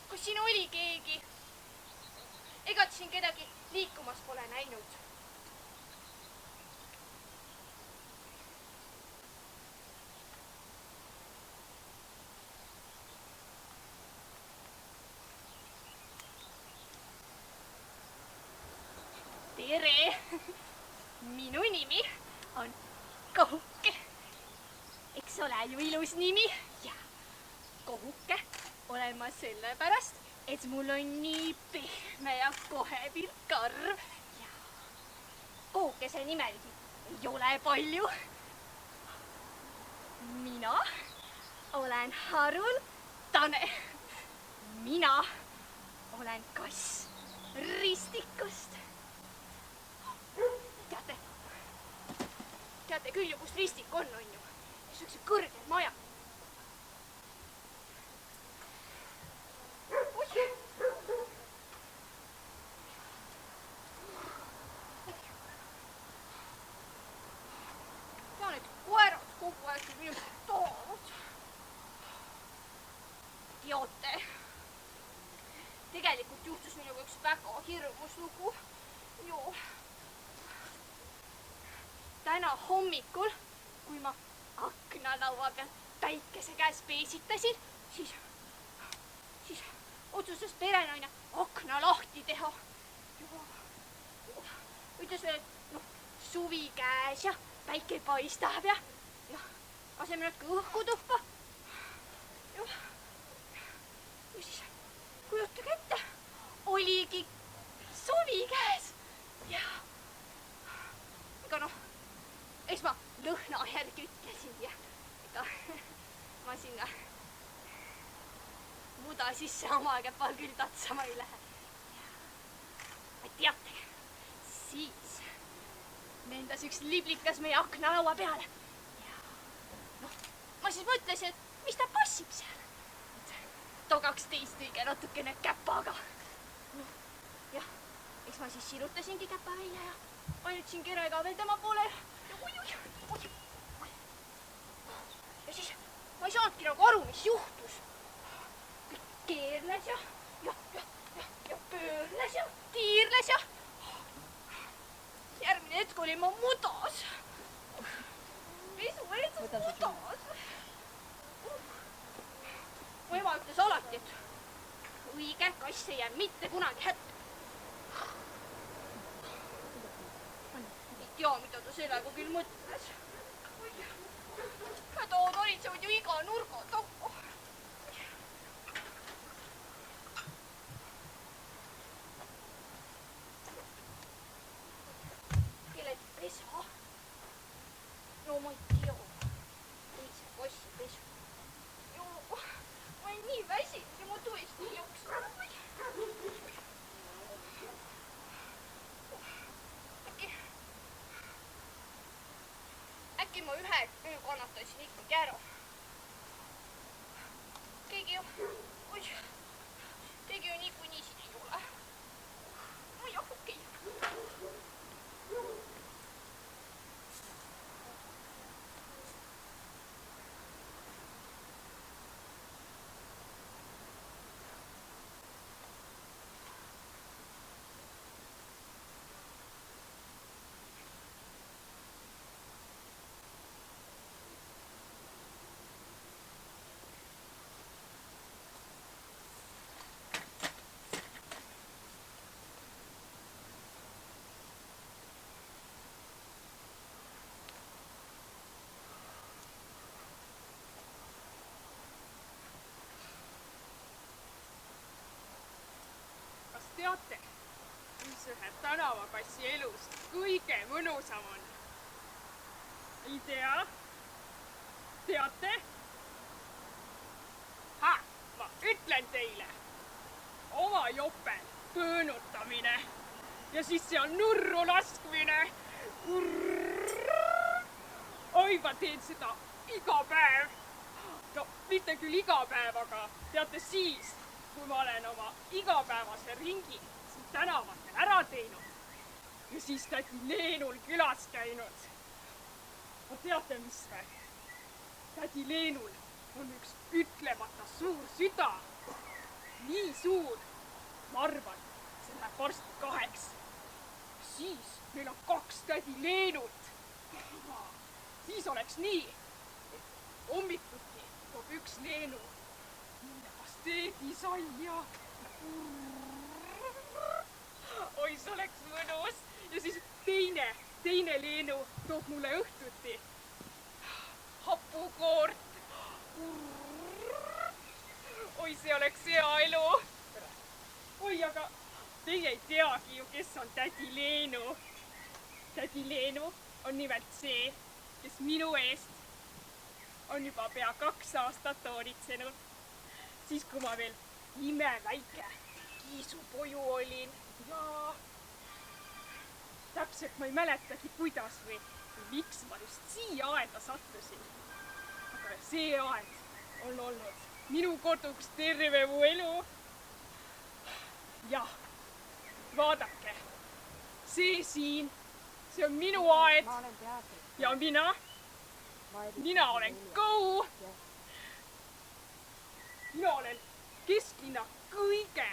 Kus siin oli keegi? Ega siin kedagi liikumas pole näinud. Tere! Minu nimi on Kohuke. Eks ole ju ilus nimi? Ja Kohuke olen ma sellepärast, et mul on nii pehme ja kohe karv. Ja Kohukese nimelgi ei ole palju. Mina olen haruldane. Mina olen kass Ristikust. Teate küll ju, kus Ristik on ju. Niisuguse kõrgel maja. Ja need koerad kogu aeg minust toovad. Teate, tegelikult juhtus minuga üks väga hirmus lugu. Joo. Täna hommikul, kui ma aknalaua peal päikese käes peesitasin, siis otsustas perenaine akna lahti teha. Ütles veel, et suvi käes ja päike paistab ja laseme natuke õhku tuppa. Ja siis kujutage ette, oligi suvi käes. Ja ega eks ma lõhna järgi ütlesin ja ega ma sinna muda sisse oma käpal küll tatsama ei lähe. Ja teate, siis lendas üks liblikas meie aknalaua peale. Ja ma siis mõtlesin, et mis ta passib seal. Togaks teist õige natukene käpaga. Ja eks ma siis sirutasingi käpa välja ja panutsin kerega veel tema poole. Ja siis ma ei saanudki nagu aru, mis juhtus. Keerles ja pöörles ja tiirles ja järgmine hetk oli ma mudas. Pesueetsus mudas. Mu ema ütles alati, et õige kass ei jää mitte kunagi hätta. Ei tea, mida ta sellega küll mõtles. Hädad valitsevad ju iga nurga taga. Kellel pesa? No ma ei tea. Teise kassi pesu. Joo, ma olen nii väsinud ja ma tõesti ei jaksa. Äkki ma ühe öö kannatasin ikkagi ära. Keegi ju niikuinii siin ei ole. Ma ei hakka. Teate, mis ühe tänavakassi elust kõige mõnusam on? Ei tea? Teate? ütlen teile, oma jopel põõnutamine ja siis seal nurru laskmine. Oi, ma teen seda iga päev. No, mitte küll iga päev, aga teate siis, kui ma olen oma igapäevase ringi siin tänavatel ära teinud ja siis tädi Leenul külas käinud. No teate, mis või? Tädi Leenul on üks ütlemata suur süda. Nii suur, ma arvan, see läheb varsti 2. Siis meil on 2 tädi Leenut. Siis oleks nii, et hommikuti toob üks Leenu mulle pasteedisaia. Oi, see oleks mõnus. Ja siis teine Leenu toob mulle õhtuti hapukoort. Oi, see oleks hea elu. Oi, aga teie ei teagi ju, kes on tädi Leenu. Tädi Leenu on nimelt see, kes minu eest on juba pea 2 aastat hoolitsenud. Siis, kui ma veel imeväike kiisupoju olin ja täpselt ma ei mäletagi, kuidas või miks ma just siia aeda sattusin. Aga see aed on olnud minu koduks terve mu elu. Jah, vaadake, see siin, see on minu aed ja mina olen Kõu. Mina olen kesklinna kõige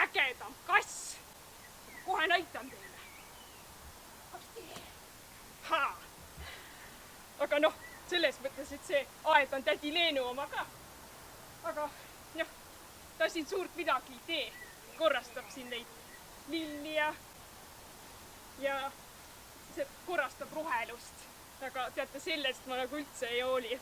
ägedam kass. Kohe näitan teile. Aga noh, selles mõttes, et see aed on tädi Leenu oma ka. Aga noh, ta siin suurt midagi ei tee. Korrastab siin neid lilli ja see korrastab rohelust. Aga teate, sellest ma nagu üldse ei hooli.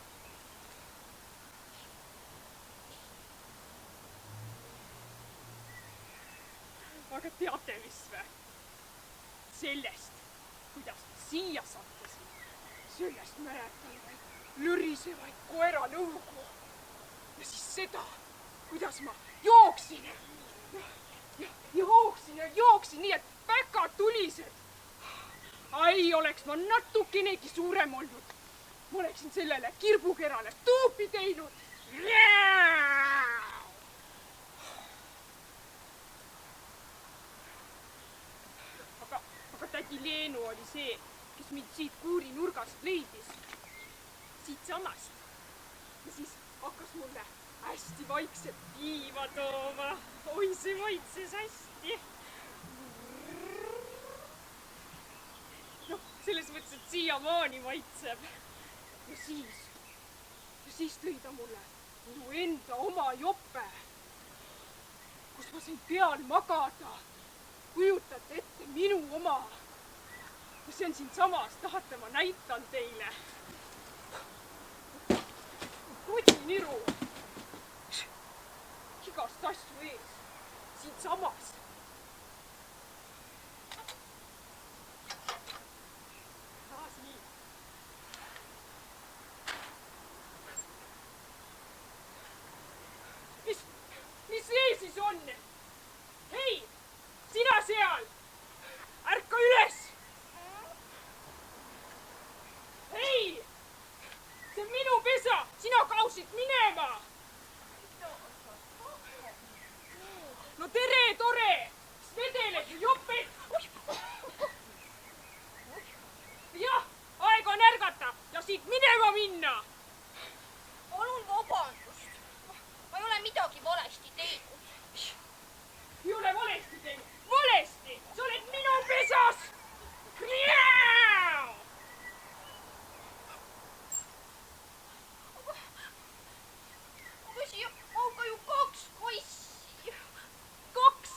Aga teate, mis või? Sellest, kuidas ma siia sattusin, sellest mäletan vaid lürisevaid koeranõugu. Ja siis seda, kuidas ma jooksin nii, et väga tulised. Ai, oleks ma natukenegi suurem olnud. Ma oleksin sellele kirbukerale tuupi teinud. Aga tädi Leenu oli see, kes mind siit kuuri nurgast leidis. Siit samast. Ja siis hakkas mulle hästi vaikselt piiva tooma. Oi, see maitses hästi. Noh, selles mõttes, et siiamaani maitseb. Ja siis tõi ta mulle minu enda oma jope, kus ma sain peal magada. Kujutate ette, minu oma. Ja see on siin samas, tahate ma näitan teile. Kodiniru. Igast asju ees. Siin samas. Mis see siis on? Hei, sina seal! Ärka üles! Hei! See on minu pesa! Sina kaosid minema! No tere, tore! Vedeled ju joped! Jah, aeg on ärgata ja siit minema minna! Palun vabandust. Ma ei ole midagi valesti teinud. Ei ole valesti teinud. Valesti! Sa oled minu pesas! Aga siia on ka ju 2 kassi. 2?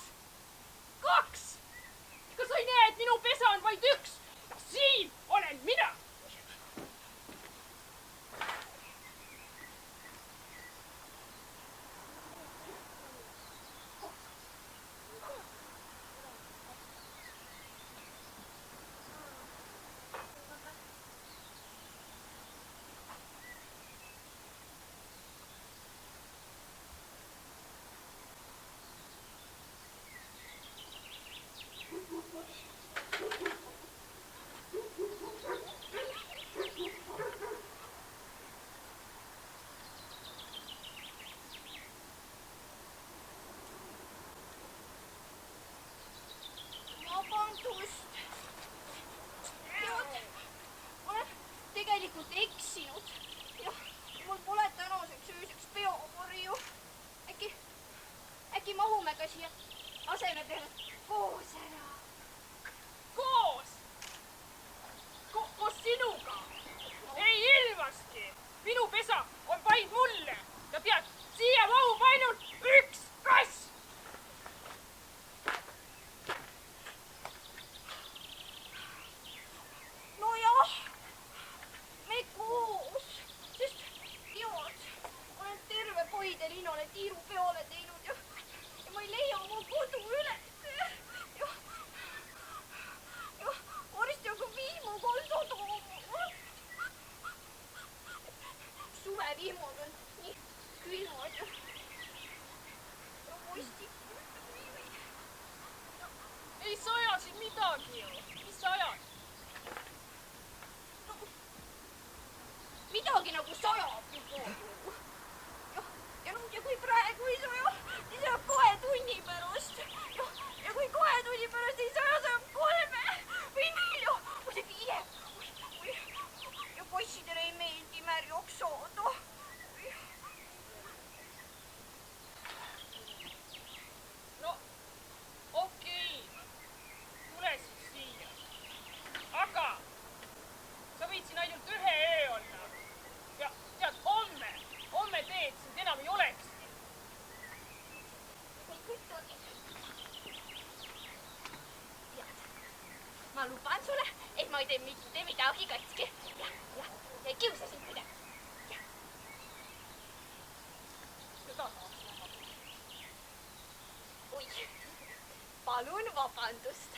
ma luban sulle, et ma ei tee mitte midagi katki. Ja ei kiusa sind midagi. Seda tahaks näha. Oi, palun vabandust.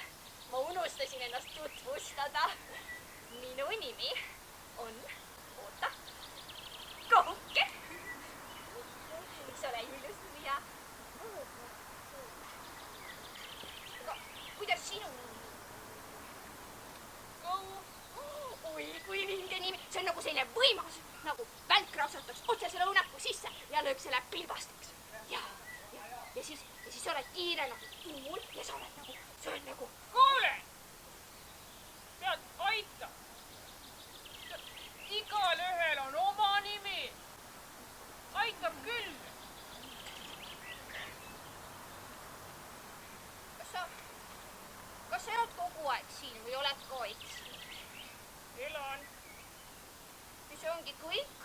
Ma unustasin ennast tutvustada. Minu nimi on, oota, Kohuke. Miks ole Julius ja... Aga kuidas sinu nimi? Oi, kui vinge nimi. See on nagu selline võimas, nagu välk raksataks otse selle õunaku sisse ja lööb selle pilbasteks. Ja siis oled kiire nagu tuul ja sa oled nagu, see on nagu... Kuule! Tead, aita! Igal ühel on oma nimi. Aitab küll. Kas sa elad kogu aeg siin või oled ka eksinud? Elan. Ja see ongi kõik?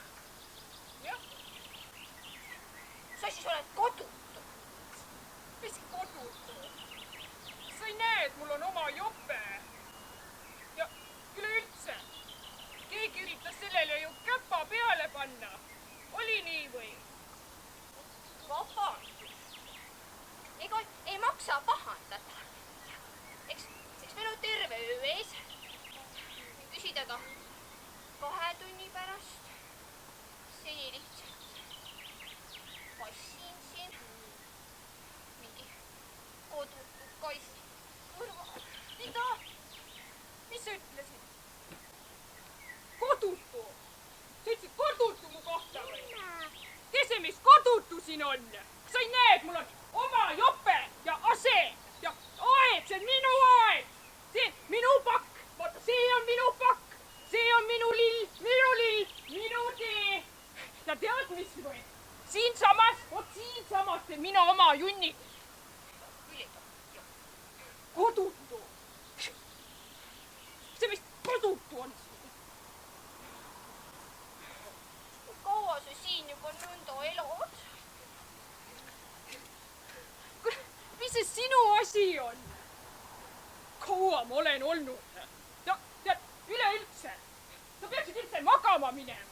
Jah. Sa siis oled kodutu? Mis kodutu? Sa ei näe, et mul on oma jope. Ja üleüldse, keegi üritas sellele ju käpa peale panna. Oli nii või? Vabandust. Ega ei maksa pahandada. Eks meil on terve öö ees. Küsida ka 2 tunni pärast. Seni lihtsalt passin siin. Mingi kodutu kaist kõrval. Mida? Mis sa ütlesid? Kodutu? Sa ütlesid kodutu mu kohta või? Tea see, mis kodutu siin on? Sa ei näe, et mul on oma jope ja ase ja aed, see on minu aed. See minu pakk. Vaata, see on minu pakk. See on minu lill, minu tee. Ja tead, mis või? Siinsamas, vot siinsamas teen mina oma junni. Kodutu. See, mis kodutu on? Kaua sa siin juba nõnda elad? Mis see sinu asi on? Kaua ma olen olnud? Ja tead, üleüldse. Sa peaksid üldse magama minema.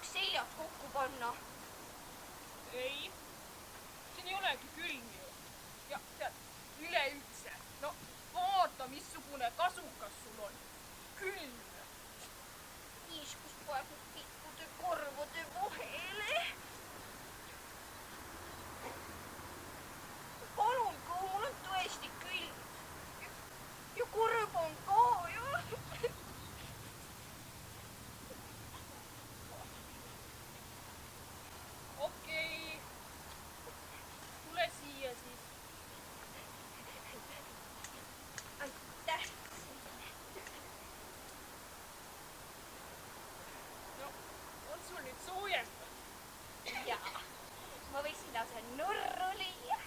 Seljad kokku panna. Ei, siin ei olegi külm ju. Ja tead, üleüldse. No vaata, missugune kasukas sul on. Külm. Iskus praegu pikkude korvade vahele. Palun, kui mul on tõesti külm. Ja korv on ka ju. Okei. Tule siia siis. Aitäh. No, on sul nüüd soojemad? Jaa, ma võiksin lausa nurru lüüa.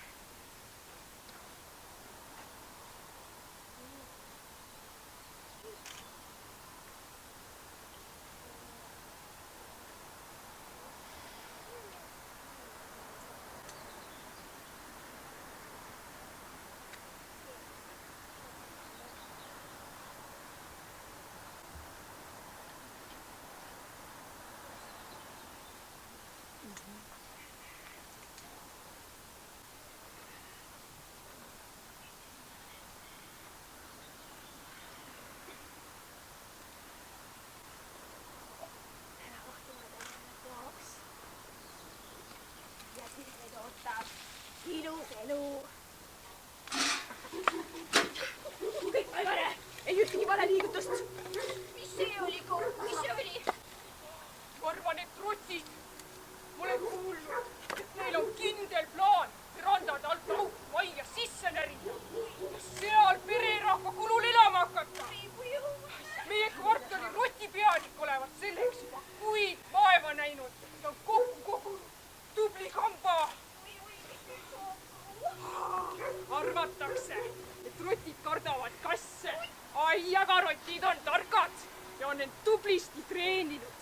Ilus elu. Kõik aivane, ei ühtegi vale liigutust. Mis see oli, mis see oli? Ma arvan, et rotsid. Ma olen kuulnud, et neil on kindel plaan verandade alt auk majja sisse närida. Ja kasse, et rotid kardavad kasse. Ai, aga rotid on targad ja on end tublisti treeninud.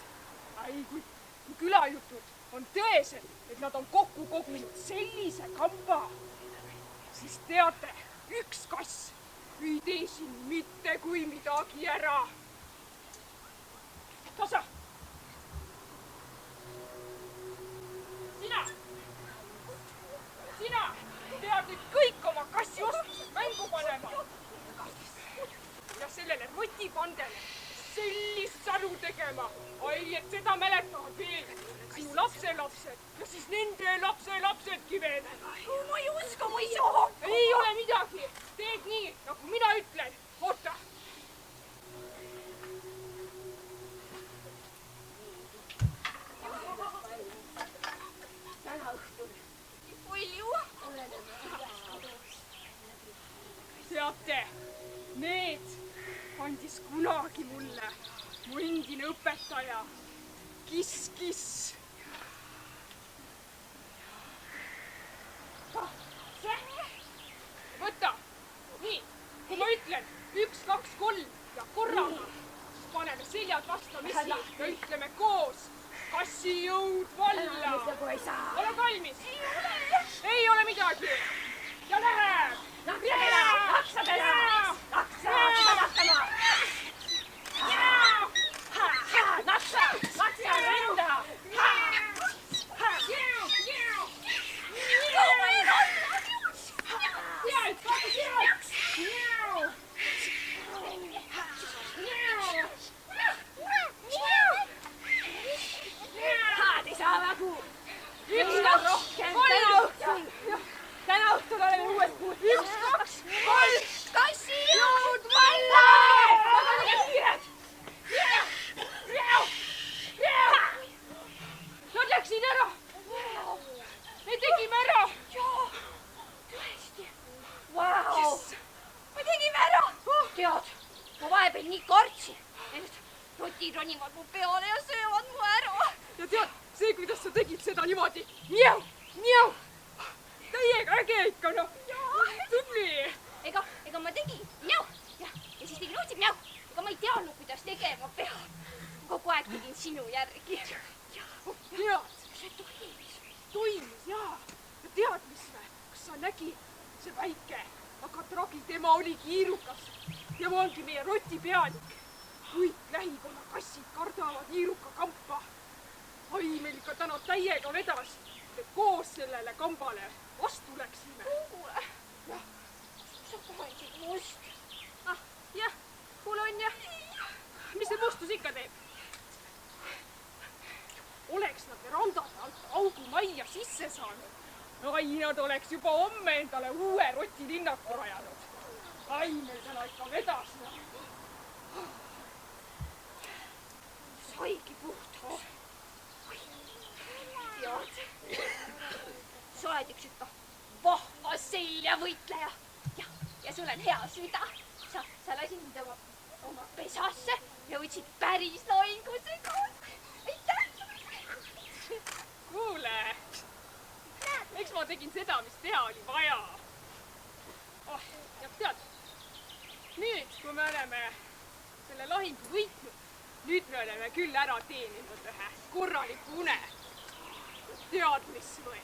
Ai, kui külajutud on tõesed, et nad on kokku kogunud sellise kamba, siis teate, üks kass ei tee siin mitte kui midagi ära. Tasa! Sina pead nüüd kõik oma kassi oskused mängu panema. Ja sellele rotipandele sellist saru tegema. Ai, et seda mäletavad veel sinu lapselapsed ja siis nende lapselapsedki veel. Ma ei uska, ma ei saa. Ei ole midagi. Teed nii, nagu mina ütlen. Oota. Täna õhtul. Palju? Teate, need andis kunagi mulle mu endine õpetaja. Kiss. Võta. Nii, kui ma ütlen 1, 2, 3 ja korraga, siis paneme seljad vastamisi ja ütleme koos. Kassi jõud valla. Ole valmis. Ei ole midagi. Ja läheb. Täna õhtul oleme uues puud. 1, 2, 3. Kassi jõud valla! Nad läksid ära. Me tegime ära. Tõesti. Vau! Me tegime ära. Tead, ma vahepeal nii kartsin. Need rotid ronivad mu peale ja söövad mu ära. Ja tead, see, kuidas sa tegid seda niimoodi. Mjau. Täiega äge ikka, noh. Tubli. Ega ma tegin mjau. Ja siis tegin uuesti mjau. Ega ma ei teadnud, kuidas tegema peab. Kogu aeg tegin sinu järgi. Tead, see toimis, jaa. Ja tead, mis me? Kas sa nägid see väike, aga tragi tema oli kiirukas. Ja ma ongi meie rotipealik. Kõik lähikonna kassid kardavad kiiruka kampa. Ai, meil ikka täna täiega vedas, et koos sellele kambale vastu läksime. Kuule. Sa pansid must. Jah, kuule on jah. Mis see mustus ikka teeb? Oleks nad verandade alt augu majja sisse saanud. Ai, nad oleks juba homme endale uue rotilinnaku rajanud. Ai, meil täna ikka vedas. Saigi puhtaks. Tead, sa oled üks ikka vahva seljavõitleja. Ja sul on hea süda. Sa lasid mind oma pesasse ja võtsid päris lainguse kaasa. Aitäh! Kuule, eks ma tegin seda, mis teha oli vaja. Ja tead, nüüd, kui me oleme selle lahingu võitnud, nüüd me oleme küll ära teeninud ühe korraliku une. Tead, mis või?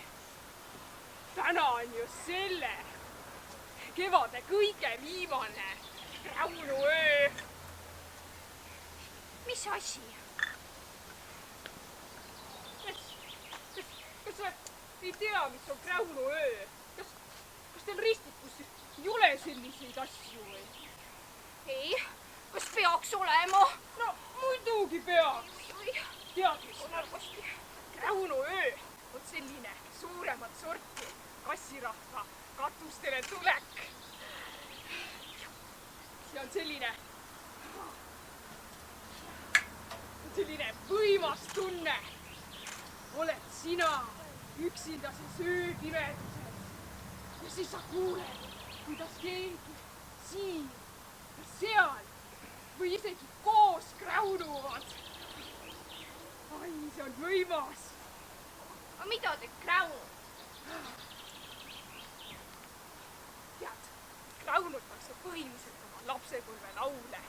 Täna on ju selle kevade kõige viimane Raunuöö. Mis asi? Kas sa ei tea, mis on Raunuöö? Kas teil Ristikus ei ole selliseid asju või? Ei, kas peaks olema? No, muidugi peaks. Tead, mis on halvasti? Raunuöö on selline suuremat sorti kassirahva katustele tulek. See on selline võimas tunne. Oled sina üksinda see ööpimeduses ja siis sa kuuled, kuidas keegi siin ja seal või isegi koos kräunuvad. Ai, see on võimas. Aga mida te kräunud? Tead, lammutatakse põhiliselt oma lapsepõlve laule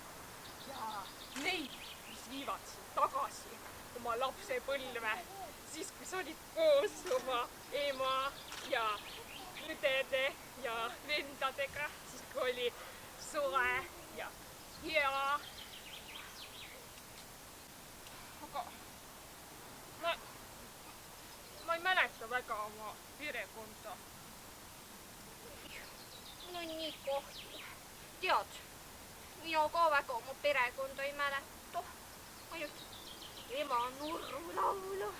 ja neid, mis viivad sind tagasi oma lapsepõlve, siis kui sa olid koos oma ema ja õdede ja vendadega, siis kui oli soe ja hea. Aga ma ei mäleta väga oma perekonda. No nii kohti. Tead, mina ka väga oma perekonda ei mäleta. Ainult ema nurrulaulu.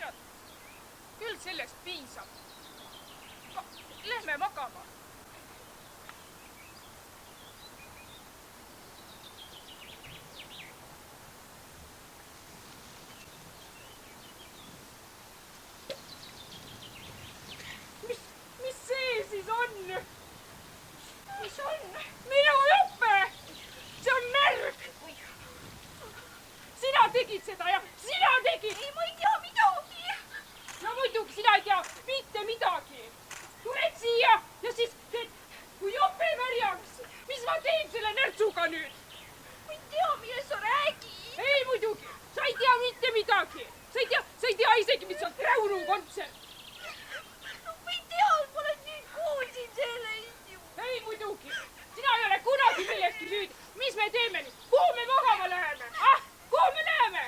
Tead, küll sellest piisab. Lähme magama. Mis see siis on? Mis on? Minu jope! See on märg! Sina tegid seda ja sina tegid! Ei, ma ei tea midagi! No muidugi sina ei tea mitte midagi! Tuled siia ja siis teed kui jope märjaks! Mis ma teen selle närtsuga nüüd? Ma ei tea, millest sa räägid! Ei muidugi! Sa ei tea mitte midagi! Sa ei tea isegi, mis on Räunu kontsert! No ma ei tea, ma olen nüüd kuulsin sellest ju! Ei muidugi! Sina ei ole kunagi millestki süüdi! Mis me teeme nüüd? Kuhu me magama läheme? Kuhu me läheme?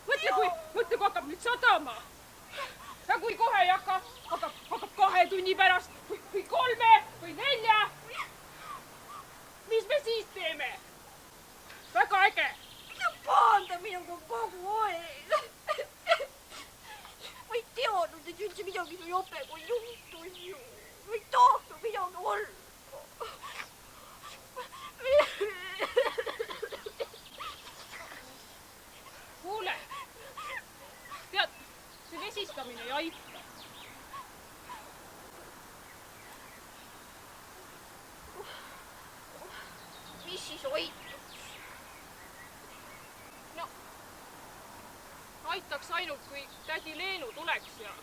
Mõtle, kui hakkab nüüd sadama. Ja kui kohe ei hakka, hakkab 2 tunni pärast või 3 või 4. Mis me siis teeme? Väga äge. Sa pahanda minuga kogu aeg. Ma ei teadnud, et üldse midagi su jopega juhtus ju. Ma ei tahtnud midagi olla. Kuule, tead, see vesistamine ei aita. Mis siis aitaks? No, aitaks ainult, kui tädi Leenu tuleks ja,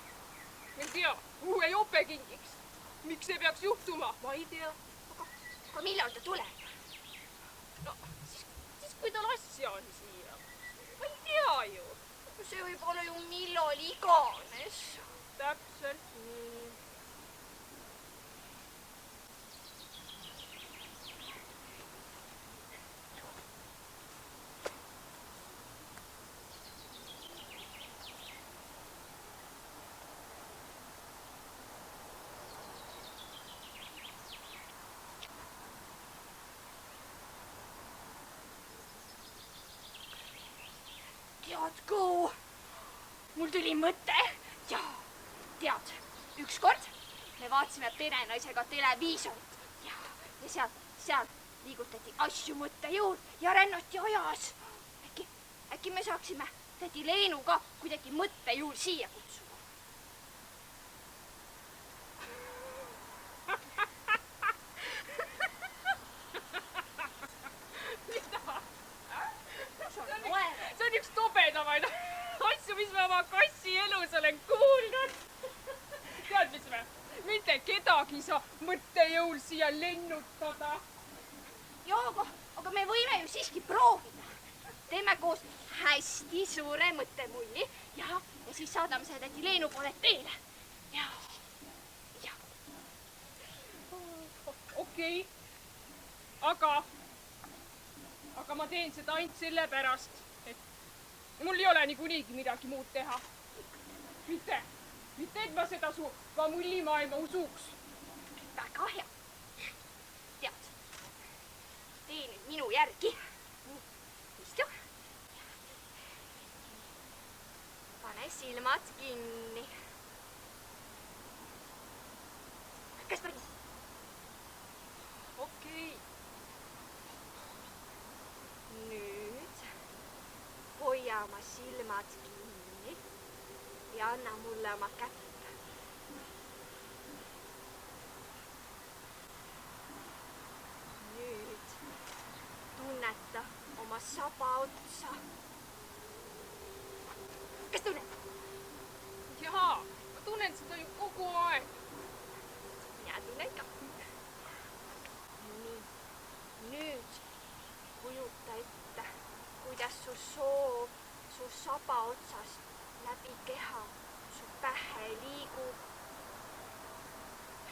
ei tea, uue jope kingiks. Miks see peaks juhtuma? Ma ei tea. Aga millal ta tuleb? No, siis kui tal asja on siia. Ma ei tea ju. See võib olla ju millal iganes. Täpselt nii. Teadku, mul tuli mõte ja tead, ükskord me vaatasime perenaisega televiisorit ja seal liigutati asju mõttejõul ja rännati ajas. Äkki me saaksime tädi Leenu ka kuidagi mõttejõul siia kutsuda. See on üks tobedamaid asju, mis ma oma kassi elus olen kuulnud. Tead, mis me? Mitte kedagi ei saa mõttejõul siia lennutada. Jaa, aga me võime ju siiski proovida. Teeme koos hästi suure mõttemulli ja siis saadame selle tädi Leenu poole teele. Okei. Aga ma teen seda ainult sellepärast, et mul ei ole niikuinii midagi muud teha. Mitte, et ma seda su kamullimaailma usuks. Väga hea. Tead, tee nüüd minu järgi. Istu. Pane silmad kinni. Kas päris? Okei. Nüüd hoia oma silmad kinni ja anna mulle oma kätt. Nüüd tunneta oma saba otsa. Kas tunned? Jaa, ma tunnen seda ju kogu aeg. Mina tunnen ka. saba otsast läbi keha su pähe liigub.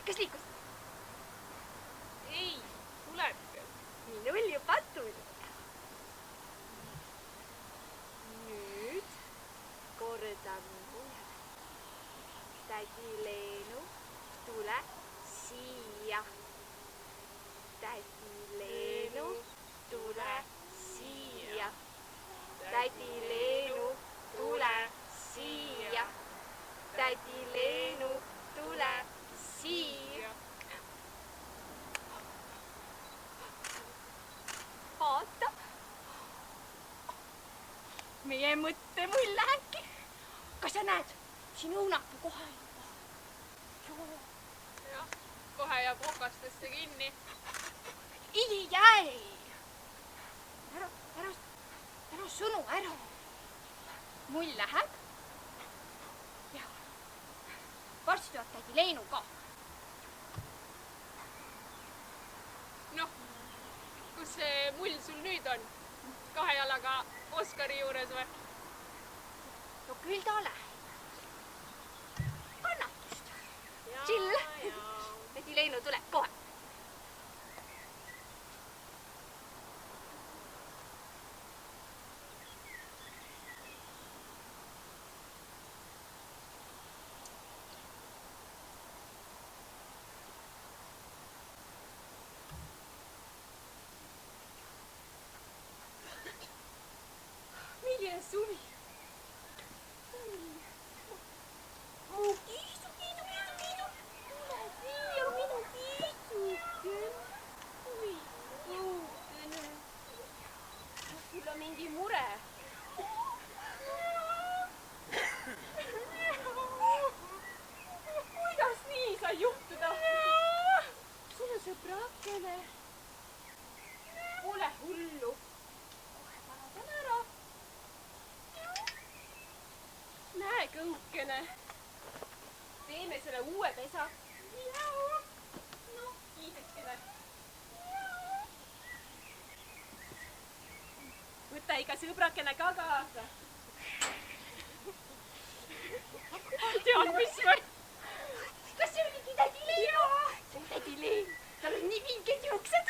Kas liikus? Ei, tuleb. Minul juba tuli. Nüüd kordan mulle. Tädi Leenu, tule siia. Tädi Leenu, tule siia. Tädi Leenu, tule siia. Tädi Leenu, tule siia. Vaata. Meie mõttemull äkki. Kas sa näed? Siin õunapuu kohe juba. Jah, kohe jääb okastesse kinni. Ei jäi. Ära sõnu ära. Mull läheb. Ja varsti tuleb tädi Leenu ka. Noh, kus see mull sul nüüd on? 2 jalaga Oskari juures või? No küll ta läheb. Kannatust. Chill. Tädi Leenu tuleb kohe. Milline suvi? Mu kiisu. Tule siia, minu kiisuke. Oi, õudene. Kas sul on mingi mure? Kuidas nii sai juhtuda? Sul on sõbrakene. Ole hullu. Kohe paradan ära. Näe, kõukene. Teeme selle uue pesa. No, kiisekene. Võta iga sõbrakene ka kaasa. Tead, mis või? Kas see oligi tädi Leenu? See on tädi Leen. Tal on nii vinged juuksed.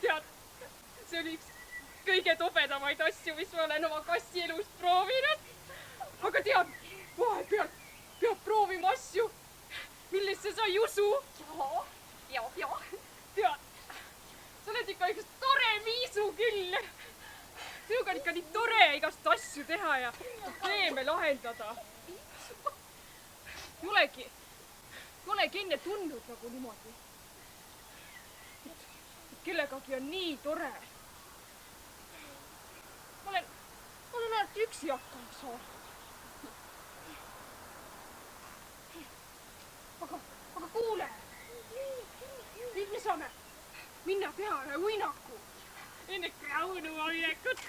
Tead, see oli üks kõige tobedamaid asju, mis ma olen oma kassi elust proovinud. Aga tead, vahepealt peab proovima asju, millesse sa ei usu. Ja. Tead, sa oled ikka üks tore viisu küll. Sinuga on ikka nii tore igast asju teha ja probleeme lahendada. Ei olegi enne tundnud nagu niimoodi. Kellegagi on nii tore. Ma olen alati üksi hakkama saanud. Aga kuule, nüüd me saame minna peale uinaku enne kraunuma minekut.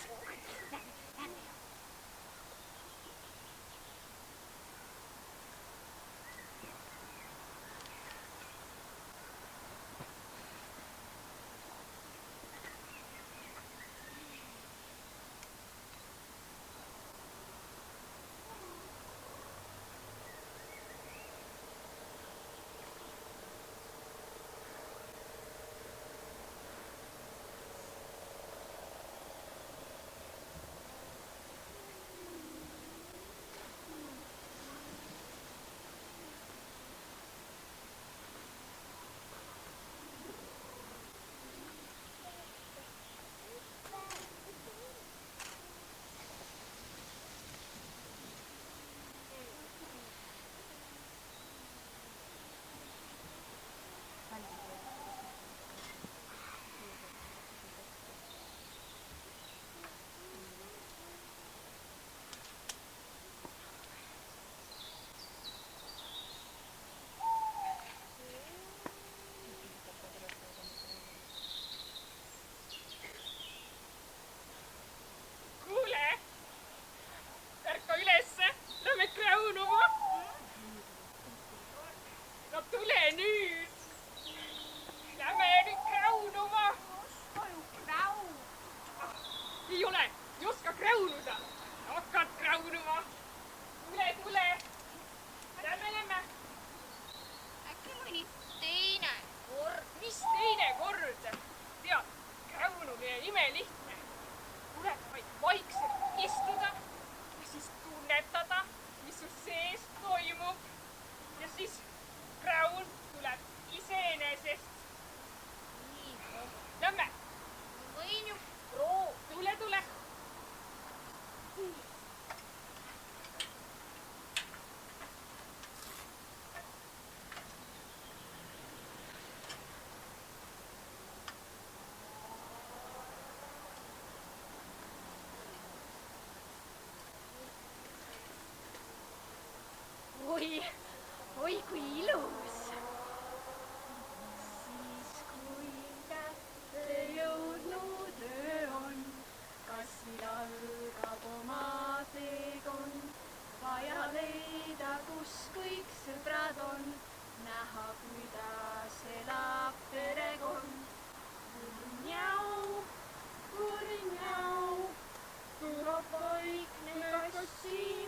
kossi,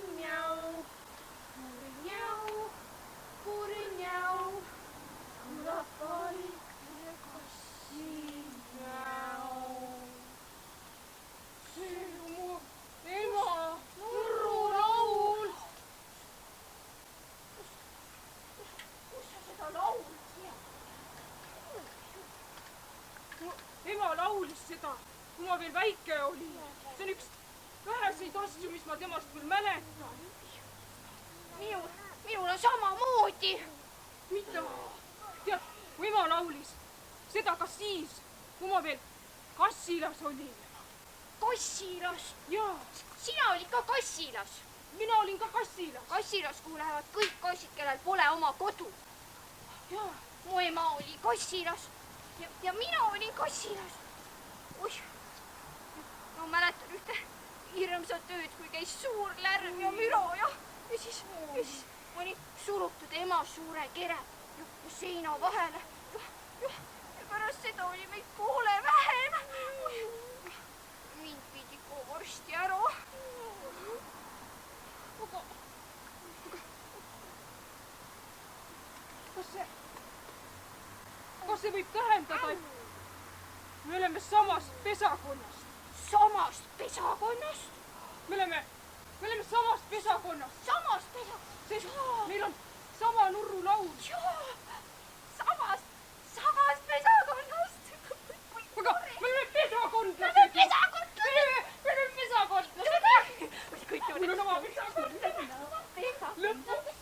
mjau. Kuuri mjau. Kuulab valge kossi, mjau. See on mu ema nurulaul. Kus sa seda laulu tead? Mu ema laulis seda, kui ma veel väike olin. See on üks väheseid asju, mis ma temast veel mäletan. Minul on samamoodi. Mida? Tead, mu ema laulis seda ka siis, kui ma veel kassilas olin. Kassilas? Jaa, Sina olid ka kassilas? mina olin ka kassilas. Kassilas, kuhu lähevad kõik kassid, kellel pole oma kodu. Jaa, Mu ema oli kassilas ja mina olin kassilas. Oih, ma mäletan ühte hirmsat ööd, kui käis suur lärm ja müra ja siis ma olin surutud ema suure kere ja seina vahele. Ja pärast seda oli meid poole vähem. Mind viidi varsti ära. aga kas see võib tähendada, et me oleme samast pesakonnast? Samast pesakonnast? Me oleme samast pesakonnast. Samast pesakonnast? Sest meil on sama nurulaul. Samast pesakonnast? Aga me oleme pesakondlased. Me oleme pesakondlased. Me oleme pesakondlased. Kõik Meil on oma pesakondlased. Lõpuks.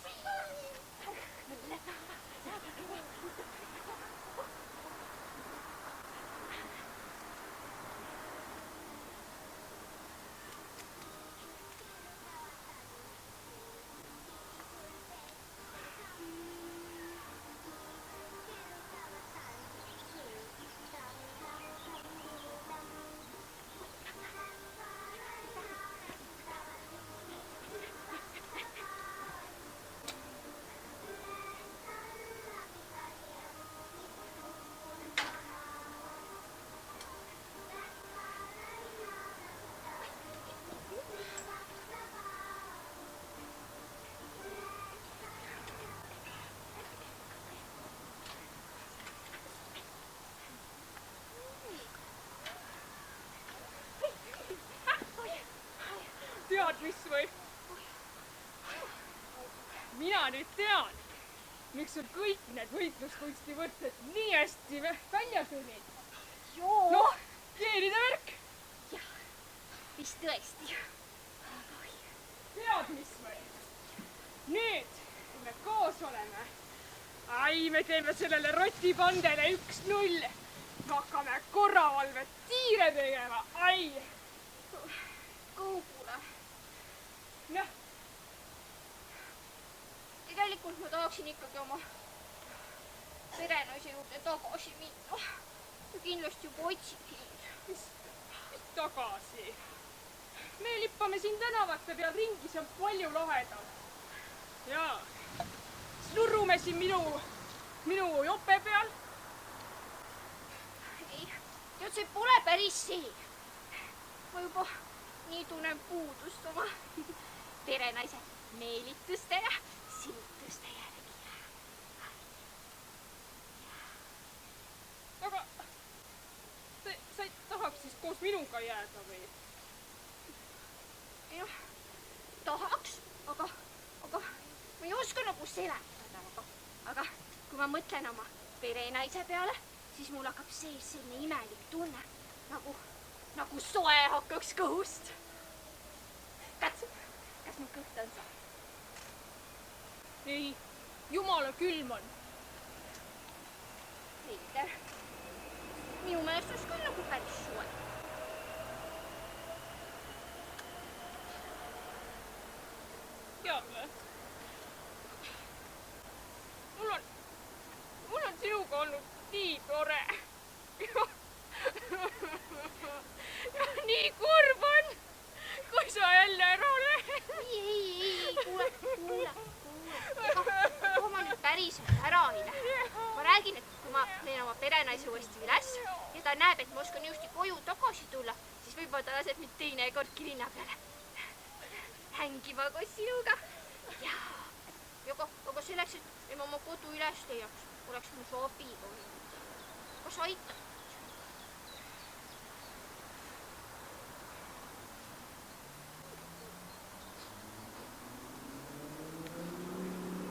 Tead, mis või? Mina nüüd tean, miks sul kõik need võitluskunstivõtted nii hästi välja tulid. Joo. Noh, geenide värk. Vist tõesti. Tead, mis või? Nüüd, kui me koos oleme, me teeme sellele rotipandele 1-0. Me hakkame korravalvet tiire tegema. Kõugule. Noh, Tegelikult ma tahaksin ikkagi oma perenaise juurde tagasi minna. Ta kindlasti juba otsib mind. mis tagasi? Me lippame siin tänavate peal ringi, see on palju lahedam. Jaa, siis nurrume siin minu jope peal. Ei, tead, see pole päris see. Ma juba nii tunnen puudust oma perenaise meelituste ja siltuste järgi. Aga sa ei tahaks siis koos minuga jääda või? Jah, tahaks, aga ma ei oska nagu seletada. Aga kui ma mõtlen oma perenaise peale, siis mul hakkab sees selline imelik tunne, nagu soe hakkaks kõhust. Kas mu kõht on see? Ei, jumala külm on. Veider. Minu meelest oleks küll nagu päris soe. Tead või? Mul on sinuga olnud nii tore. Ja nii kurb on, kui sa jälle ära lähed. Ei, kuule. Ega ma nüüd päriselt ära ei lähe. Ma räägin, et kui ma teen oma perenaise uuesti üles ja ta näeb, et ma oskan juhti koju tagasi tulla, siis võib-olla ta laseb mind teinekordki linna peale. hängiva koos sinuga. Aga selleks, et ma oma kodu üles leiaks, oleks mul su abi olnud. Kas sa aitad?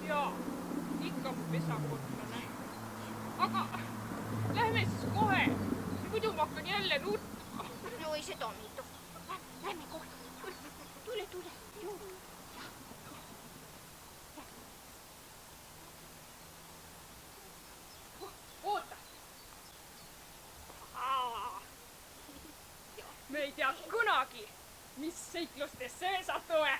Jaa, ikka mu pesakotlane. Aga lähme siis kohe. Muidu ma hakkan jälle nutma. No ei seda mitte. Lähme kohe. Tule. Oota. Me ei tea kunagi, mis seiklustesse me satume.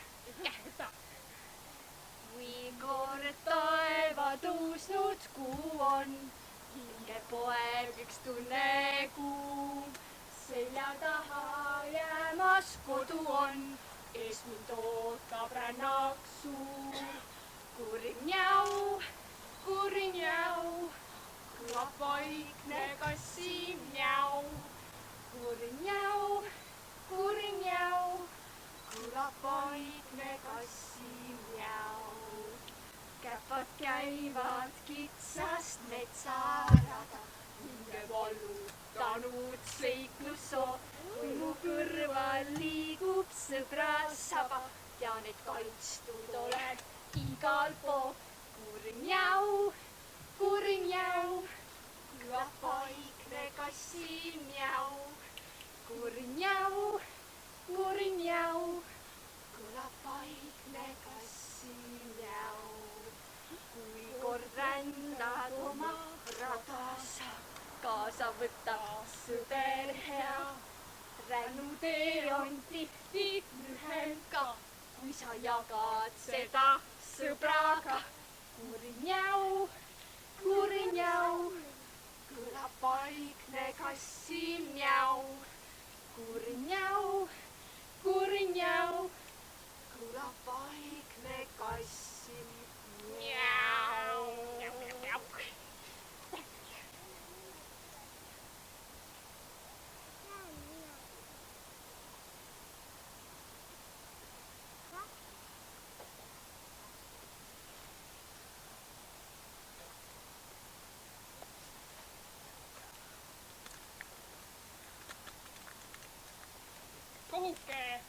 Kui kord taeva tõusnud kuu on, hinge poeg üks tunne kuum. Selja taha jäämas kodu on, ees mind ootab rännak suur. Kurin-jau, kõlab vaikne kassi mjau. Kurin-jau, kõlab vaikne kassi mjau. Käpad käivad kitsast metsarada, hinge vallutanud seiklussoo. Kui mu kõrval liigub sõbra saba, tean, et kaitstud oled igal pool. Kurin-jau, kõlab vaikne kassi mjau. Kurin-jau, kõlab vaikne kassi mjau. Kui kord rändad oma radas, kaasa võtab sõber hea. Rännutee on tihti lühem ka, kui sa jagad seda sõbraga. Kurin-jau, kõlab vaikne kassi mjau. Kurin-jau, kõlab vaikne kassi mjau. Kohuke